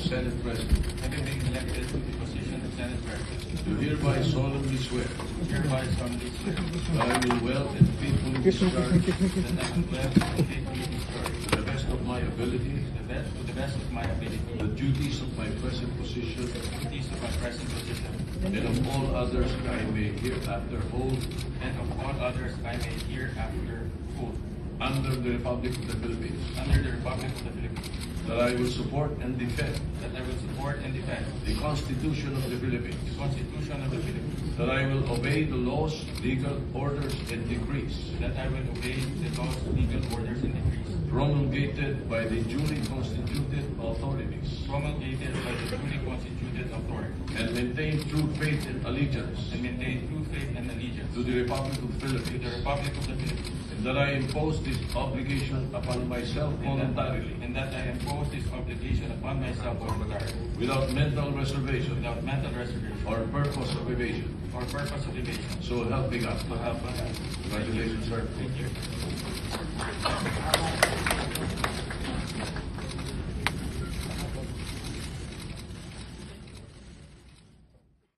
Senate President, having been elected to the position of Senate President, do hereby solemnly swear hereby solemnly swear that I will well and faithfully discharge that I will well and faithfully discharge to the best of my ability to the best of my ability the duties of my present position the duties of my present position, and of all others I may hereafter hold and of all others I may hereafter hold under the Republic of the Philippines, under the Republic of the Philippines, that I will support and defend that I will support and defend the Constitution of the Philippines, the Constitution of the Philippines, that I will obey the laws, legal orders, and decrees that I will obey the laws, legal orders, and decrees promulgated by the duly constituted authorities, promulgated by the duly constituted authority, and maintain true faith and allegiance and maintain true faith and allegiance to the Republic of the to the Philippines, Republic of the Philippines, and that I impose this obligation upon myself voluntarily, and that I impose this obligation upon myself voluntarily, without mental reservation without mental reservation or purpose of evasion. or purpose of evasion. So help me God. So help us God. Congratulations, sir. Thank you.